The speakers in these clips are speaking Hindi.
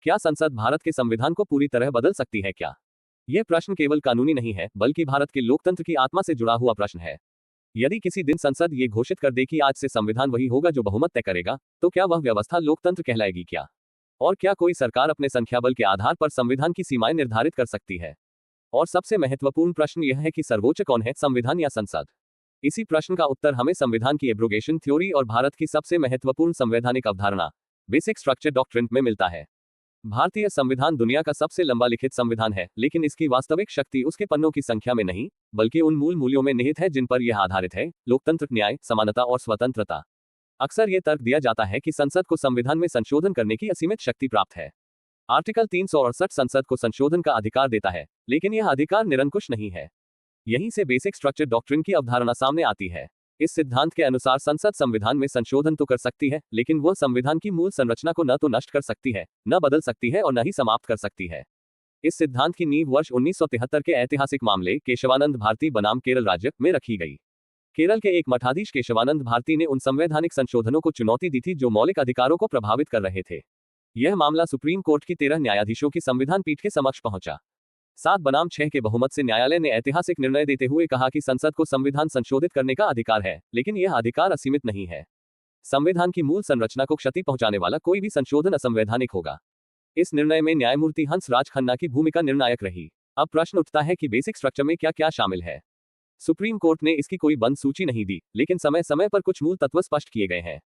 क्या संसद भारत के संविधान को पूरी तरह बदल सकती है क्या? यह प्रश्न केवल कानूनी नहीं है, बल्कि भारत के लोकतंत्र की आत्मा से जुड़ा हुआ प्रश्न है। यदि किसी दिन संसद ये घोषित कर दे कि आज से संविधान वही होगा जो बहुमत तय करेगा, तो क्या वह व्यवस्था लोकतंत्र कहलाएगी क्या? और क्या कोई सरकार अपने संख्याबल के आधार पर संविधान की सीमाएं निर्धारित कर सकती है? और सबसे महत्वपूर्ण प्रश्न यह है कि सर्वोच्च कौन है, संविधान या संसद? इसी प्रश्न का उत्तर हमें संविधान की एब्रोगेशन थ्योरी और भारत की सबसे महत्वपूर्ण संवैधानिक अवधारणा बेसिक स्ट्रक्चर डॉक्ट्रिन में मिलता है। भारतीय संविधान दुनिया का सबसे लंबा लिखित संविधान है, लेकिन इसकी वास्तविक शक्ति उसके पन्नों की संख्या में नहीं, बल्कि उन मूल मूल्यों में निहित है जिन पर यह आधारित है: लोकतंत्र, न्याय, समानता और स्वतंत्रता। अक्सर यह तर्क दिया जाता है कि संसद को संविधान में संशोधन करने की असीमित शक्ति प्राप्त है। आर्टिकल 368 संसद को संशोधन का अधिकार देता है, लेकिन यह अधिकार निरंकुश नहीं है। यहीं से बेसिक स्ट्रक्चर डॉक्ट्रिन की अवधारणा सामने आती है। इस सिद्धांत के अनुसार संसद संविधान में संशोधन तो कर सकती है, लेकिन वह संविधान की मूल संरचना को न तो नष्ट कर सकती है, न बदल सकती है और न ही समाप्त कर सकती है। इस सिद्धांत की नींव वर्ष 1973 के ऐतिहासिक मामले केशवानंद भारती बनाम केरल राज्य में रखी गई। केरल के एक मठाधीश केशवानंद भारती ने उन संवैधानिक संशोधनों को चुनौती दी थी जो मौलिक अधिकारों को प्रभावित कर रहे थे। यह मामला सुप्रीम कोर्ट की 13 न्यायाधीशों की संविधान पीठ के समक्ष पहुंचा। 7 बनाम 6 के बहुमत से न्यायालय ने ऐतिहासिक निर्णय देते हुए कहा कि संसद को संविधान संशोधित करने का अधिकार है, लेकिन यह अधिकार असीमित नहीं है। संविधान की मूल संरचना को क्षति पहुंचाने वाला कोई भी संशोधन असंवैधानिक होगा। इस निर्णय में न्यायमूर्ति हंस राज खन्ना की भूमिका निर्णायक रही। अब प्रश्न उठता है कि बेसिक स्ट्रक्चर में क्या क्या शामिल है। सुप्रीम कोर्ट ने इसकी कोई बंद सूची नहीं दी, लेकिन समय समय पर कुछ मूल तत्व स्पष्ट किए गए हैं।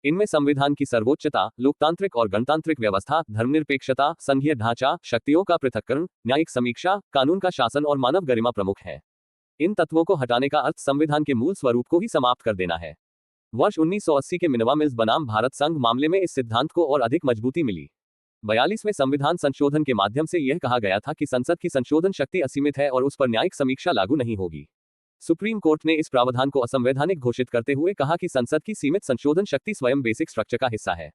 इनमें संविधान की सर्वोच्चता, लोकतांत्रिक और गणतांत्रिक व्यवस्था, धर्मनिरपेक्षता, संघीय ढांचा, शक्तियों का पृथक्करण, न्यायिक समीक्षा, कानून का शासन और मानव गरिमा प्रमुख है। इन तत्वों को हटाने का अर्थ संविधान के मूल स्वरूप को ही समाप्त कर देना है। वर्ष 1980 के मिनवा मिल्स बनाम भारत संघ मामले में इस सिद्धांत को और अधिक मजबूती मिली। 42वें संविधान संशोधन के माध्यम से यह कहा गया था कि संसद की संशोधन शक्ति असीमित है और उस पर न्यायिक समीक्षा लागू नहीं होगी। सुप्रीम कोर्ट ने इस प्रावधान को असंवैधानिक घोषित करते हुए कहा कि संसद की सीमित संशोधन शक्ति स्वयं बेसिक स्ट्रक्चर का हिस्सा है।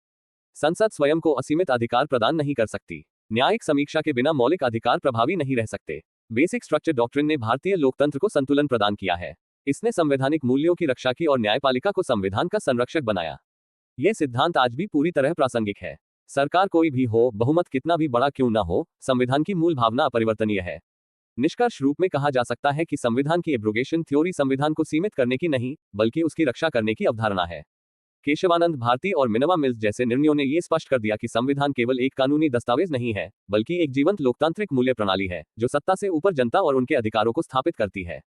संसद स्वयं को असीमित अधिकार प्रदान नहीं कर सकती। न्यायिक समीक्षा के बिना मौलिक अधिकार प्रभावी नहीं रह सकते। बेसिक स्ट्रक्चर डॉक्ट्रिन ने भारतीय लोकतंत्र को संतुलन प्रदान किया है। इसने संवैधानिक मूल्यों की रक्षा की और न्यायपालिका को संविधान का संरक्षक बनाया। यह सिद्धांत आज भी पूरी तरह प्रासंगिक है। सरकार कोई भी हो, बहुमत कितना भी बड़ा क्यों न हो, संविधान की मूल भावना अपरिवर्तनीय है। निष्कर्ष रूप में कहा जा सकता है कि संविधान की एब्रोगेशन थ्योरी संविधान को सीमित करने की नहीं, बल्कि उसकी रक्षा करने की अवधारणा है। केशवानंद भारती और मिनवा मिल्स जैसे निर्णयों ने यह स्पष्ट कर दिया कि संविधान केवल एक कानूनी दस्तावेज नहीं है, बल्कि एक जीवंत लोकतांत्रिक मूल्य प्रणाली है, जो सत्ता से ऊपर जनता और उनके अधिकारों को स्थापित करती है।